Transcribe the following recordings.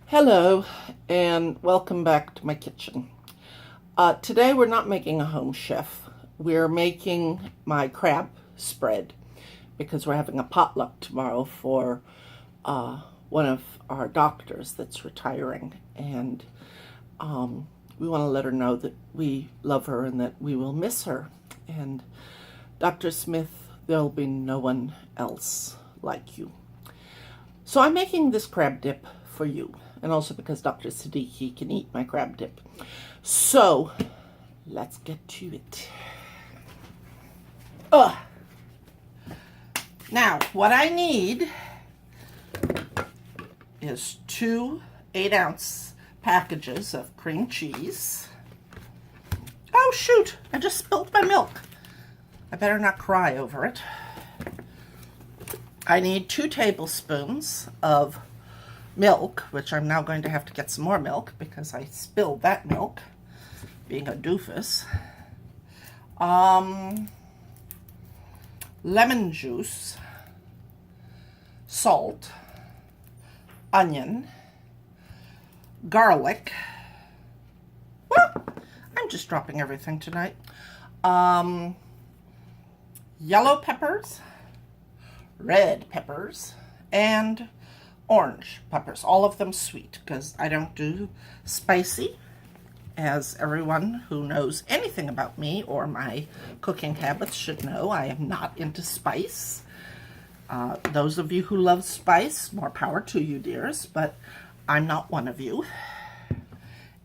Hello, and welcome back to my kitchen. Today we're not making a home chef. We're making my crab spread because we're having a potluck tomorrow for one of our doctors that's retiring, and we want to let her know that we love her and that we will miss her. And Dr. Smith, there'll be no one else like you. So I'm making this crab dip for you, and also because Dr. Siddiqui can eat my crab dip. So let's get to it. Now, what I need is two 8-ounce packages of cream cheese. Oh shoot, I just spilled my milk. I better not cry over it. I need 2 tablespoons of milk, which I'm now going to have to get some more milk because I spilled that milk, being a doofus. Lemon juice, salt, onion, garlic. Well, I'm just dropping everything tonight. Yellow peppers, red peppers, and orange peppers, all of them sweet because I don't do spicy. As everyone who knows anything about me or my cooking habits should know, I am not into spice. Those of you who love spice, more power to you, dears, but I'm not one of you.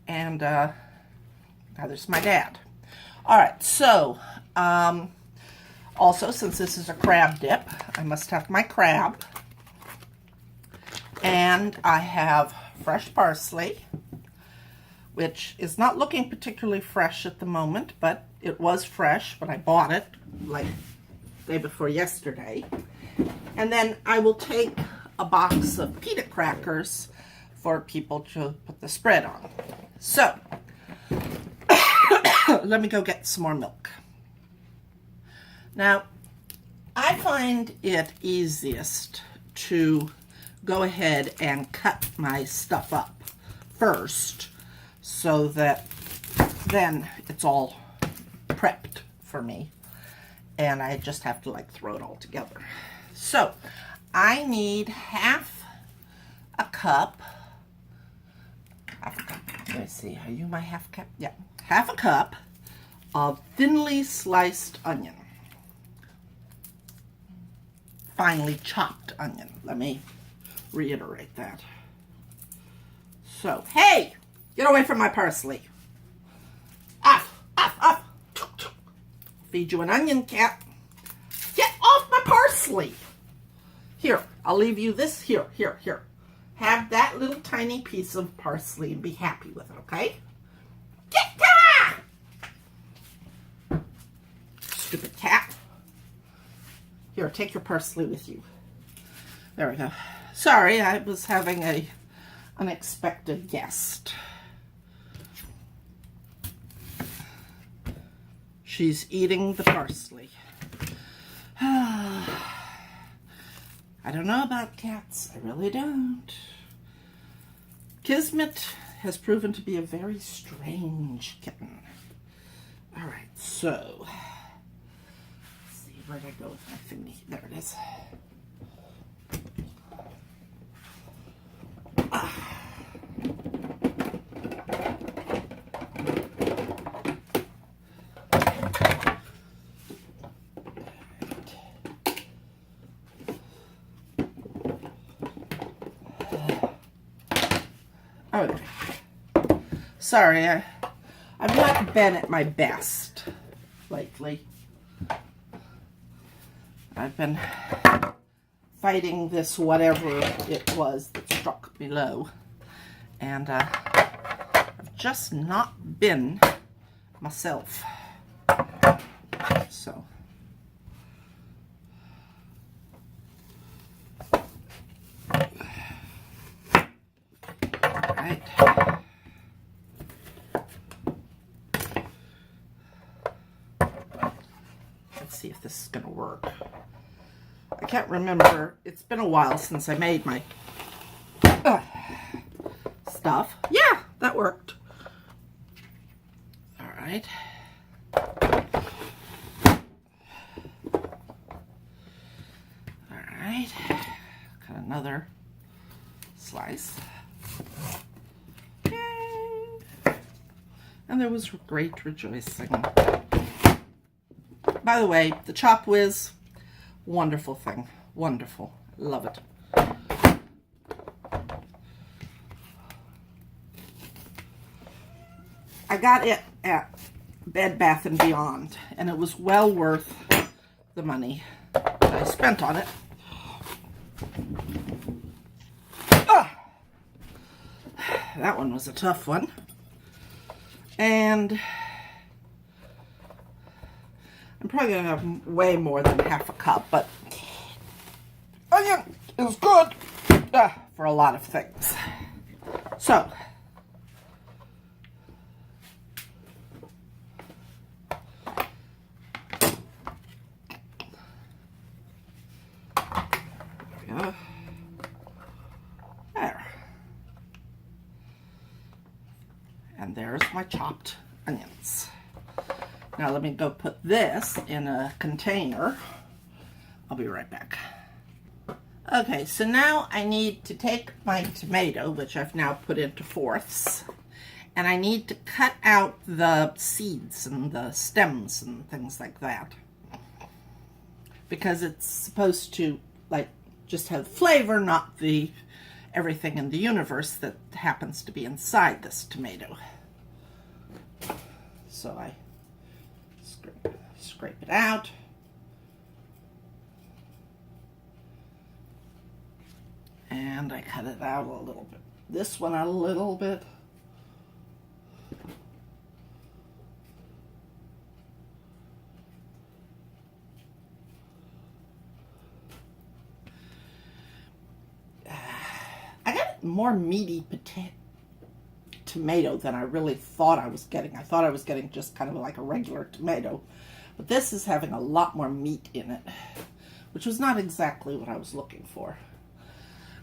And now there's my dad. All right, so also, since this is a crab dip, I must have my crab. And I have fresh parsley, which is not looking particularly fresh at the moment, but it was fresh when I bought it, like the day before yesterday. And then I will take a box of pita crackers for people to put the spread on. So, let me go get some more milk. Now, I find it easiest to go ahead and cut my stuff up first so that then it's all prepped for me and I just have to like throw it all together. So I need half a cup. Let me see, are you my half cup? Yeah, half a cup of thinly sliced onion. Finely chopped onion. Let me reiterate that. So, hey, get away from my parsley. Off, off, off. Feed you an onion, cat. Get off my parsley. Here, I'll leave you this. Here. Have that little tiny piece of parsley and be happy with it, okay? Get that! Stupid cat. Here, take your parsley with you. There we go. Sorry, I was having a unexpected guest. She's eating the parsley. I don't know about cats. I really don't. Kismet has proven to be a very strange kitten. All right, so let's see, where'd I go with my thingy? There it is. Okay. Sorry, I've not been at my best lately. I've been fighting this whatever it was that struck below, and I've just not been myself. So right. Let's see if this is gonna work. can't remember. It's been a while since I made my stuff. Yeah, that worked. All right. All right. Got another slice. Yay. And there was great rejoicing. By the way, the Chop Whiz, wonderful thing. Wonderful. Love it. I got it at Bed Bath & Beyond, and it was well worth the money that I spent on it. That one was a tough one. And I'm probably going to have way more than half a cup, but onion is good for a lot of things. So, there. And there's my chopped onions. Now let me go put this in a container. I'll be right back. Okay, so now I need to take my tomato, which I've now put into fourths, and I need to cut out the seeds and the stems and things like that, because it's supposed to like just have flavor, not the everything in the universe that happens to be inside this tomato. So I scrape it out. And I cut it out a little bit. This one a little bit. I got more meaty tomato than I really thought I was getting. I thought I was getting just kind of like a regular tomato, but this is having a lot more meat in it, which was not exactly what I was looking for.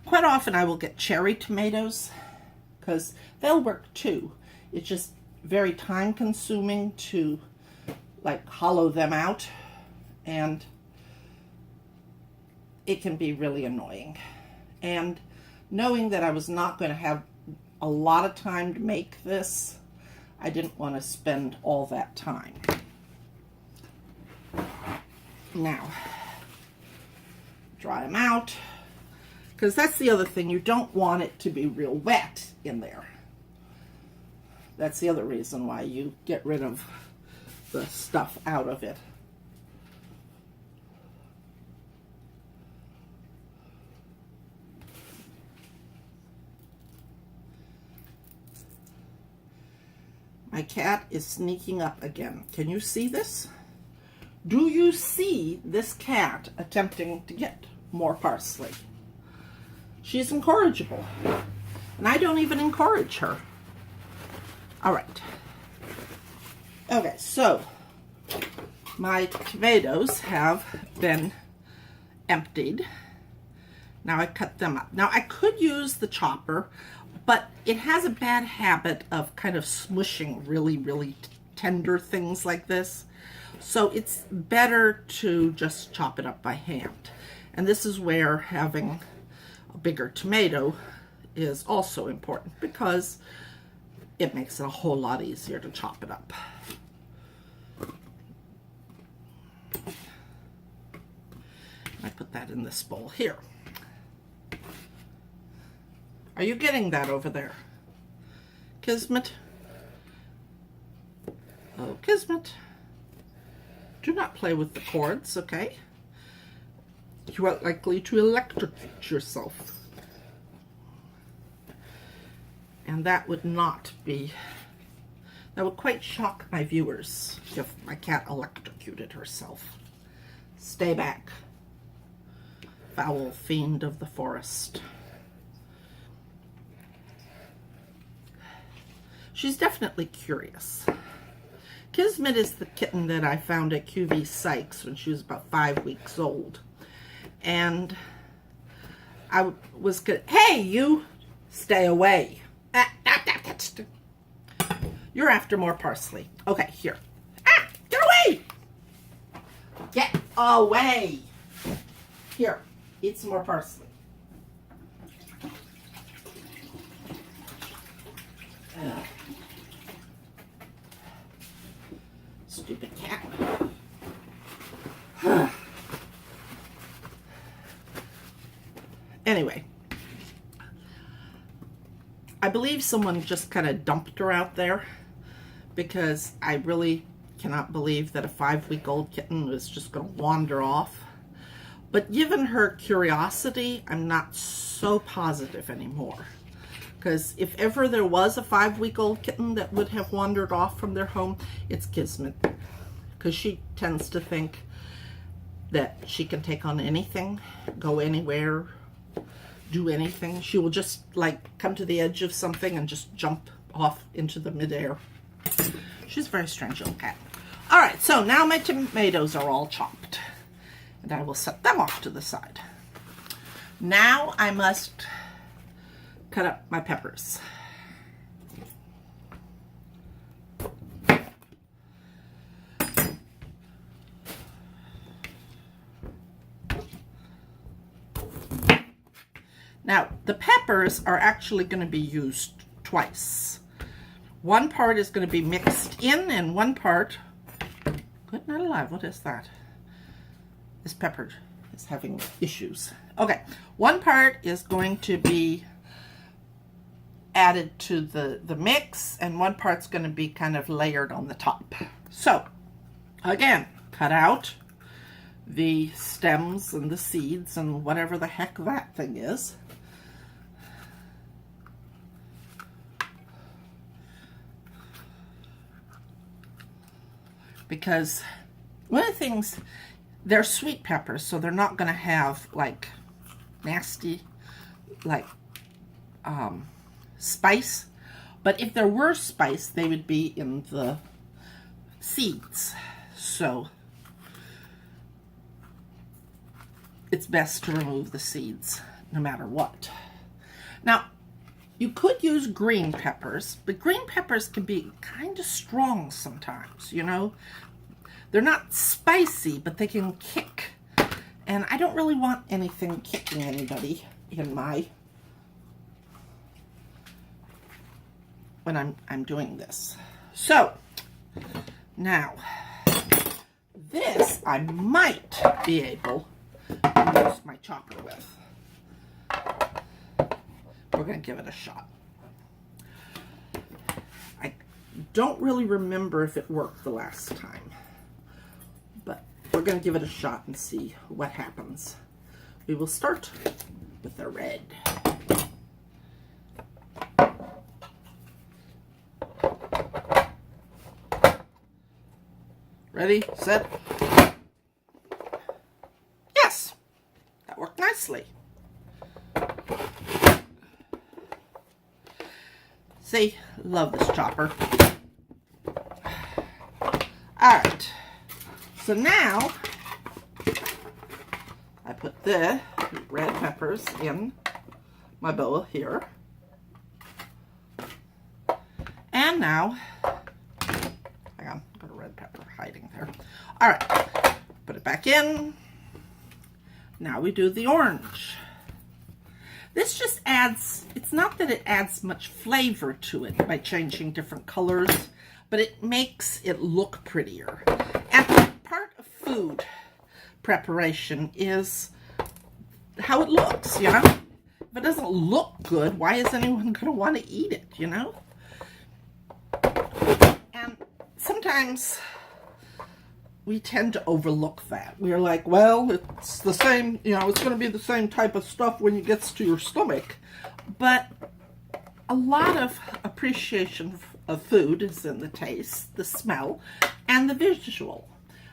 Quite often I will get cherry tomatoes because they'll work too. It's just very time consuming to like hollow them out, and it can be really annoying. And knowing that I was not going to have a lot of time to make this, I didn't want to spend all that time. Now, dry them out, because that's the other thing. You don't want it to be real wet in there. That's the other reason why you get rid of the stuff out of it. My cat is sneaking up again. Can you see this? Do you see this cat attempting to get more parsley? She's incorrigible, and I don't even encourage her. All right. Okay, so my tomatoes have been emptied. Now I cut them up. Now I could use the chopper, but it has a bad habit of kind of smushing really, really tender things like this. So it's better to just chop it up by hand. And this is where having a bigger tomato is also important, because it makes it a whole lot easier to chop it up. I put that in this bowl here. Are you getting that over there? Kismet? Oh, Kismet. Do not play with the cords, okay? You are likely to electrocute yourself. And that would not be, that would quite shock my viewers if my cat electrocuted herself. Stay back, foul fiend of the forest. She's definitely curious. Kismet is the kitten that I found at QV Sykes when she was about 5 weeks old. And I was good. Hey, you, stay away. You're after more parsley. Okay, here. Ah, get away! Get away! Here, eat some more parsley. Stupid cat. Anyway, I believe someone just kind of dumped her out there, because I really cannot believe that a 5-week-old kitten was just going to wander off. But given her curiosity, I'm not so positive anymore. Because if ever there was a 5-week-old kitten that would have wandered off from their home, it's Kismet. Because she tends to think that she can take on anything, go anywhere, do anything. She will just like come to the edge of something and just jump off into the midair. She's a very strange little cat. All right, so now my tomatoes are all chopped, and I will set them off to the side. Now I must cut up my peppers. Now, the peppers are actually going to be used twice. One part is going to be mixed in, and one part, good night alive, what is that? This pepper is having issues. Okay, one part is going to be added to the mix, and one part's going to be kind of layered on the top. So, again, cut out the stems and the seeds and whatever the heck that thing is. Because one of the things, they're sweet peppers, so they're not going to have like nasty, like spice. But if there were spice, they would be in the seeds. So it's best to remove the seeds no matter what. Now, you could use green peppers, but green peppers can be kind of strong sometimes, you know. They're not spicy, but they can kick. And I don't really want anything kicking anybody in my, when I'm doing this. So, now, this I might be able to use my chopper with. We're going to give it a shot. I don't really remember if it worked the last time, but we're going to give it a shot and see what happens. We will start with the red. Ready, set. Yes, that worked nicely. See, love this chopper. Alright, so now I put the red peppers in my bowl here. And now, hang on, I've got a red pepper hiding there. Alright, put it back in. Now we do the orange. This just adds, it's not that it adds much flavor to it by changing different colors, but it makes it look prettier. And part of food preparation is how it looks, you know? If it doesn't look good, why is anyone going to want to eat it, you know? And sometimes we tend to overlook that. We're like, well, it's the same, you know, it's going to be the same type of stuff when it gets to your stomach. But a lot of appreciation of food is in the taste, the smell, and the visual.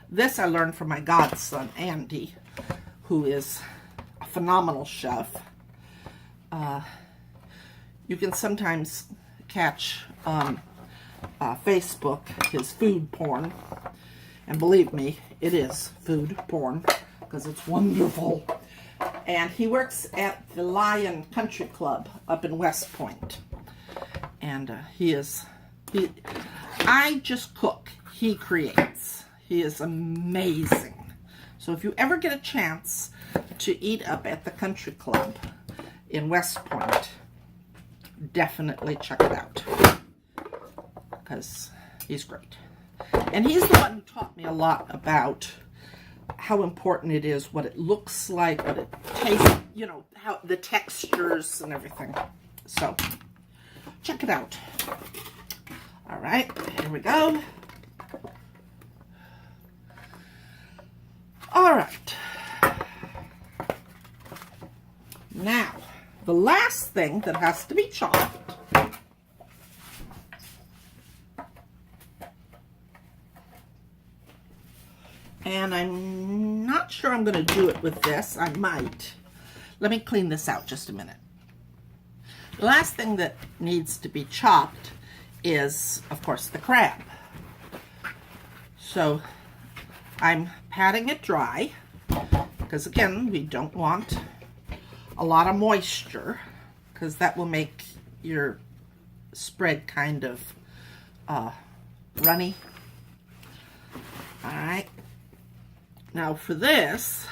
This I learned from my godson, Andy, who is a phenomenal chef. You can sometimes catch on Facebook his food porn. And believe me, it is food porn, because it's wonderful. And he works at the Lion Country Club up in West Point. And I just cook. He creates. He is amazing. So if you ever get a chance to eat up at the country club in West Point, definitely check it out, because he's great. And he's the one who taught me a lot about how important it is, what it looks like, what it tastes, you know, how the textures and everything. So check it out. All right, here we go. All right. Now, the last thing that has to be chopped and I'm not sure I'm going to do it with this. I might. Let me clean this out just a minute. The last thing that needs to be chopped is, of course, the crab. So I'm patting it dry because, again, we don't want a lot of moisture because that will make your spread kind of runny. All right. Now for this,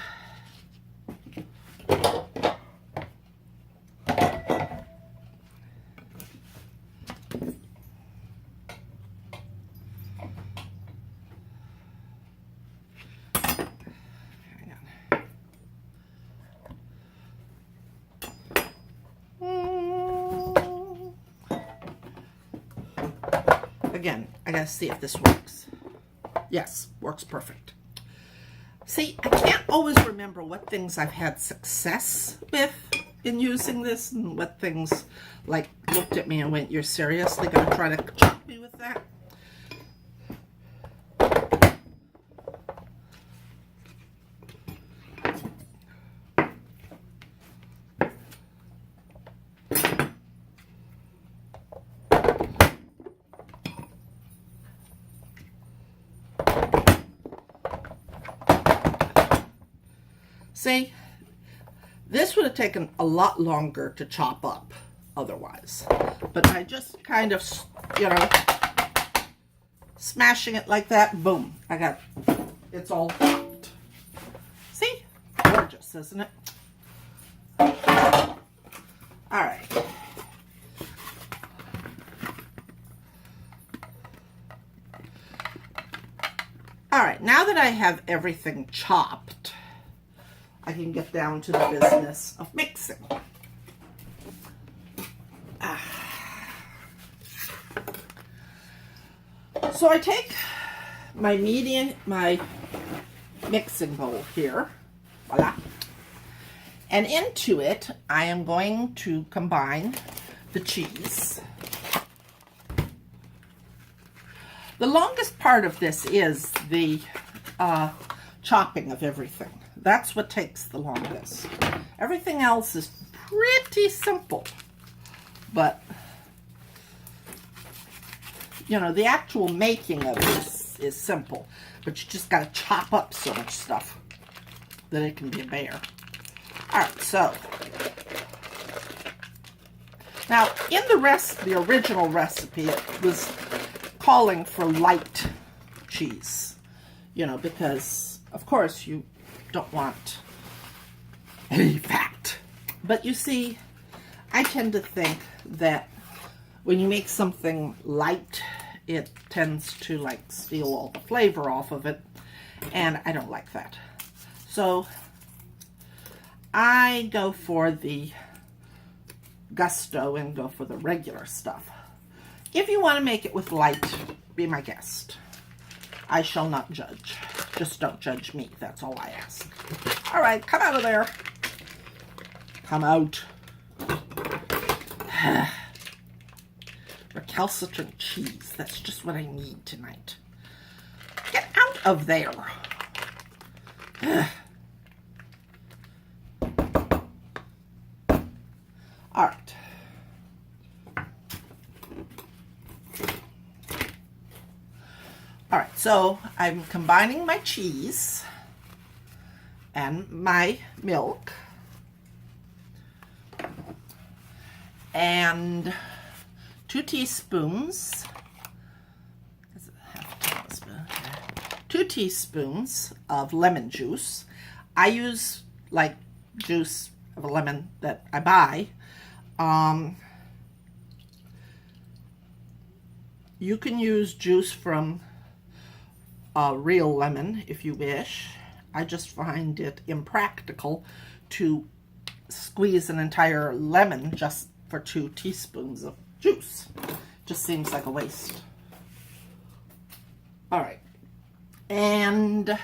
again, I gotta see if this works. Yes, works perfect. See, I can't always remember what things I've had success with in using this and what things, like, looked at me and went, "You're seriously going to try to chop me with that?" See, this would have taken a lot longer to chop up otherwise. But I just kind of, you know, smashing it like that, boom, I got, it's all chopped. See? Gorgeous, isn't it? All right. All right, now that I have everything chopped, I can get down to the business of mixing. So I take my mixing bowl here, voila, and into it I am going to combine the cheese. The longest part of this is the chopping of everything. That's what takes the longest. Everything else is pretty simple, but you know, the actual making of this is simple, but you just got to chop up so much stuff that it can be a bear. All right, so now in the original recipe, it was calling for light cheese, you know, because of course you don't want any fat. But you see, I tend to think that when you make something light, it tends to like steal all the flavor off of it, and I don't like that. So I go for the gusto and go for the regular stuff. If you want to make it with light, be my guest. I shall not judge. Just don't judge me. That's all I ask. All right, come out of there. Come out. Recalcitrant cheese. That's just what I need tonight. Get out of there. All right. All right, so I'm combining my cheese and my milk and 2 teaspoons, 2 teaspoons of lemon juice. I use like juice of a lemon that I buy. You can use juice from a real lemon if you wish. I just find it impractical to squeeze an entire lemon just for 2 teaspoons of juice. Just seems like a waste. All right. And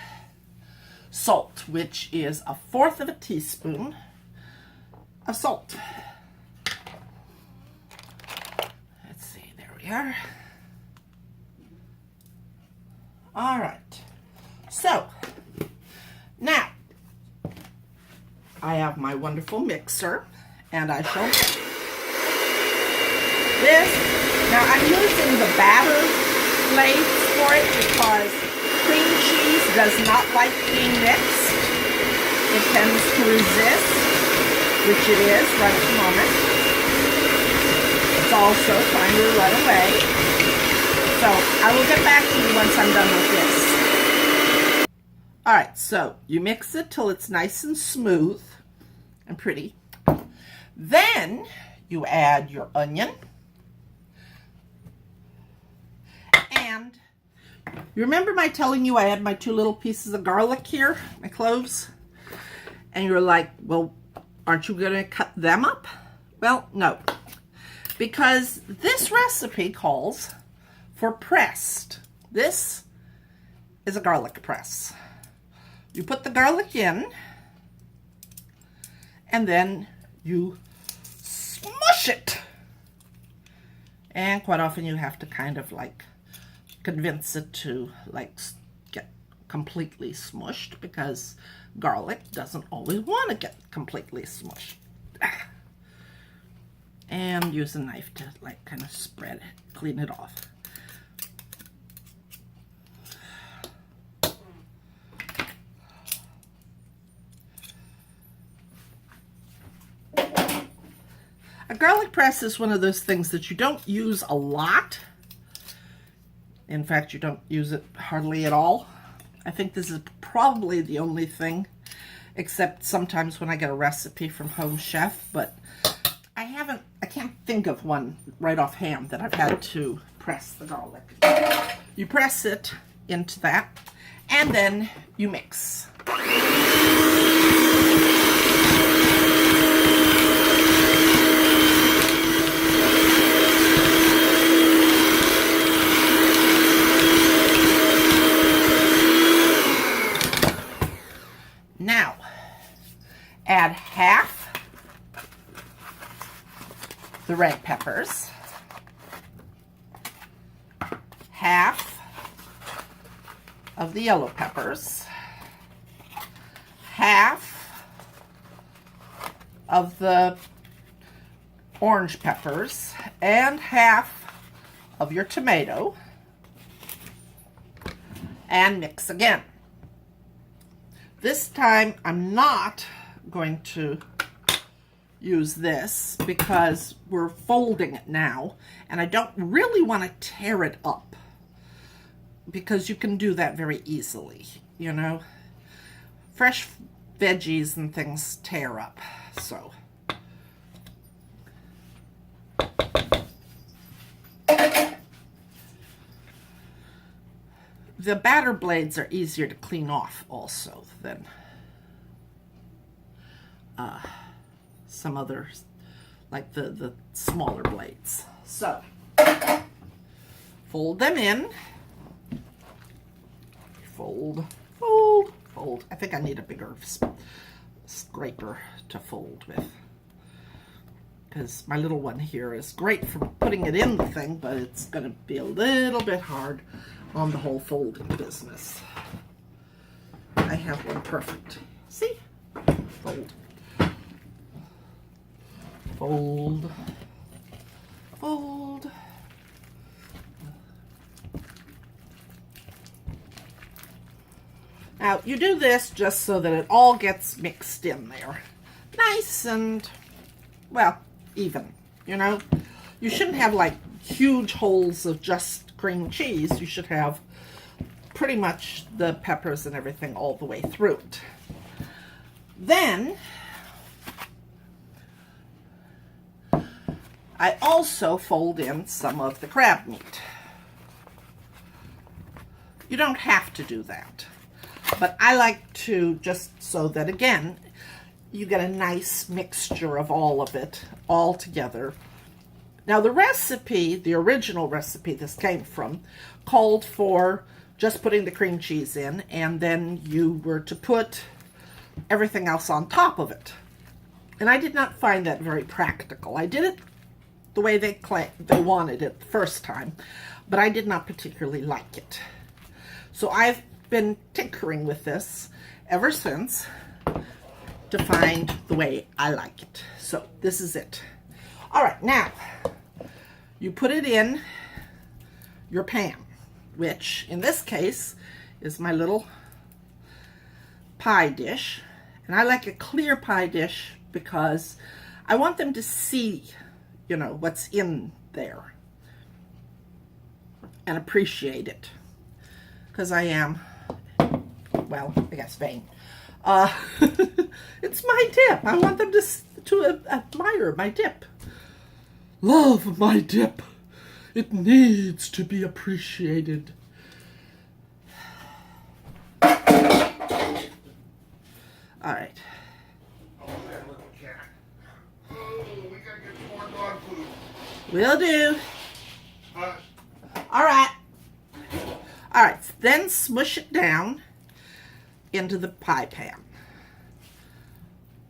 salt, which is 1/4 of a teaspoon of salt. Let's see, there we are. All right, so now I have my wonderful mixer, and I shall mix this. Now I'm using the batter blades for it because cream cheese does not like being mixed. It tends to resist, which it is right at the moment. It's also trying to run away. So I will get back to you once I'm done with this. All right, so you mix it till it's nice and smooth and pretty. Then you add your onion. And you remember my telling you I had my 2 little pieces of garlic here, my cloves? And you're like, well, aren't you going to cut them up? Well, no. Because this recipe calls for pressed. This is a garlic press. You put the garlic in, and then you smush it. And quite often you have to kind of like convince it to like get completely smushed, because garlic doesn't always want to get completely smushed. And use a knife to like kind of spread it, clean it off. A garlic press is one of those things that you don't use a lot. In fact, you don't use it hardly at all. I think this is probably the only thing, except sometimes when I get a recipe from Home Chef, but I can't think of one right offhand that I've had to press the garlic. You press it into that, and then you mix. Now, add half the red peppers, half of the yellow peppers, half of the orange peppers, and half of your tomato, and mix again. This time I'm not going to use this because we're folding it now, and I don't really want to tear it up, because you can do that very easily, you know. Fresh veggies and things tear up, so. The batter blades are easier to clean off also than some others, like the smaller blades. So, fold them in. Fold, fold, fold. I think I need a bigger scraper to fold with, because my little one here is great for putting it in the thing, but it's going to be a little bit hard on the whole folding business. I have one perfect. See? Fold. Fold. Fold. Now, you do this just so that it all gets mixed in there. Nice and, well, even, you know? you shouldn't have like huge holes of just cream cheese. You should have pretty much the peppers and everything all the way through it. Then I also fold in some of the crab meat. You don't have to do that, but I like to, just so that again you get a nice mixture of all of it all together. Now the recipe, the original recipe this came from, called for just putting the cream cheese in, and then you were to put everything else on top of it. And I did not find that very practical. I did it the way they wanted it the first time, but I did not particularly like it. So I've been tinkering with this ever since to find the way I like it. So this is it. All right, now you put it in your pan, which in this case is my little pie dish. And I like a clear pie dish because I want them to see, you know, what's in there and appreciate it. Because I am, well, I guess vain. It's my dip. I want them to admire my dip. Love my dip. It needs to be appreciated. All right. Oh, that little cat. Oh, we gotta get some more dog food. Will do. All right. All right, then smush it down into the pie pan.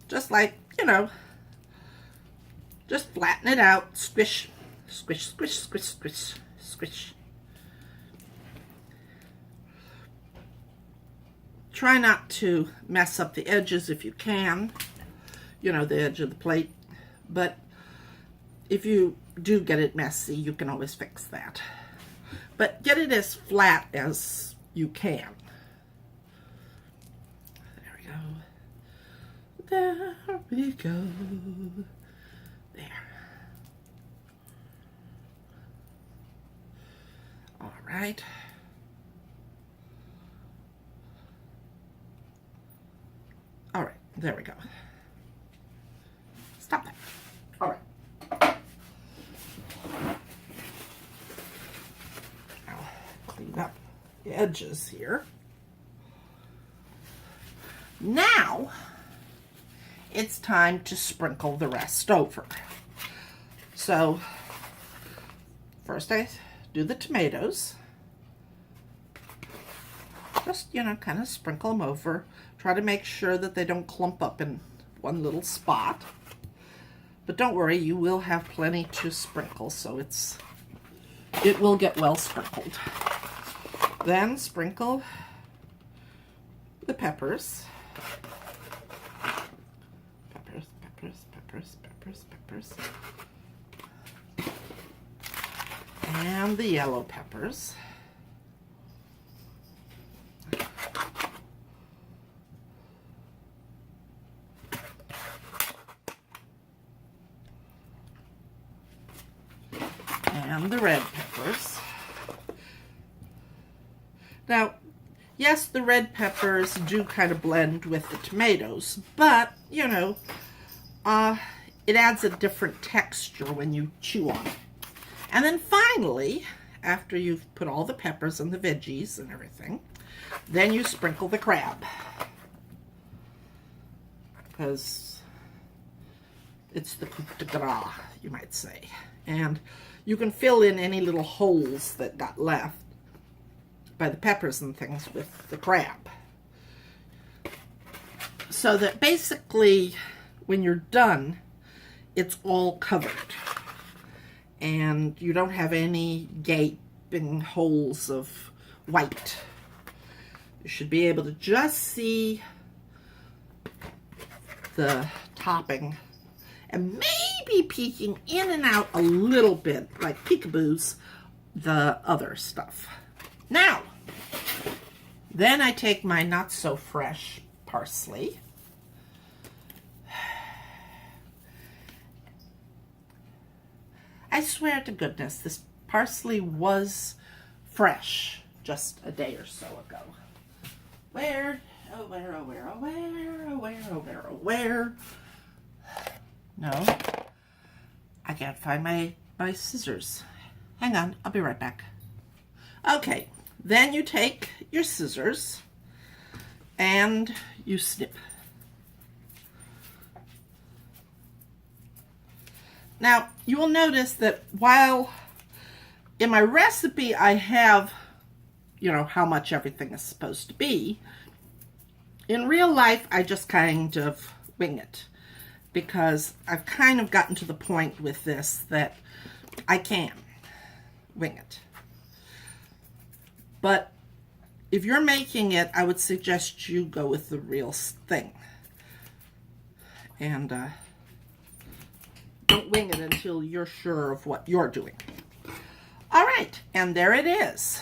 Just like, you know, just flatten it out, squish, squish, squish, squish, squish, squish. Try not to mess up the edges if you can, you know, the edge of the plate, but if you do get it messy, you can always fix that. But get it as flat as you can. There we go. There we go. There. All right. All right, there we go. Stop that. All right. Clean up the edges here. Now it's time to sprinkle the rest over. So first I do the tomatoes. Just, you know, kind of sprinkle them over. Try to make sure that they don't clump up in one little spot. But don't worry, you will have plenty to sprinkle, so it will get well sprinkled. Then sprinkle the peppers. Peppers, peppers, peppers, peppers, peppers. And the yellow peppers. And the red peppers. Now, yes, the red peppers do kind of blend with the tomatoes, but, you know, it adds a different texture when you chew on it. And then finally, after you've put all the peppers and the veggies and everything, then you sprinkle the crab. Because it's the coup de grace, you might say. And you can fill in any little holes that got left by the peppers and things with the crab. So that basically, when you're done, it's all covered. And you don't have any gaping holes of white. You should be able to just see the topping and maybe peeking in and out a little bit, like peekaboos, the other stuff. Now, then I take my not so fresh parsley. I swear to goodness, this parsley was fresh just a day or so ago. Where? Oh, where, oh, where, oh, where, oh, where, oh, where, oh, where? No, I can't find my scissors. Hang on, I'll be right back. Okay, then you take your scissors and you snip. Now, you will notice that while in my recipe I have, how much everything is supposed to be, in real life I just kind of wing it, because I've kind of gotten to the point with this that I can wing it. But if you're making it, I would suggest you go with the real thing. And don't wing it until you're sure of what you're doing. All right, and there it is.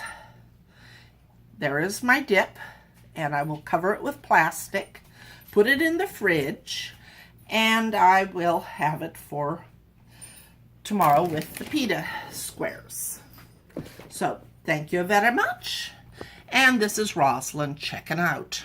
There is my dip, and I will cover it with plastic, put it in the fridge, and I will have it for tomorrow with the pita squares. So, thank you very much. And this is Rosalind checking out.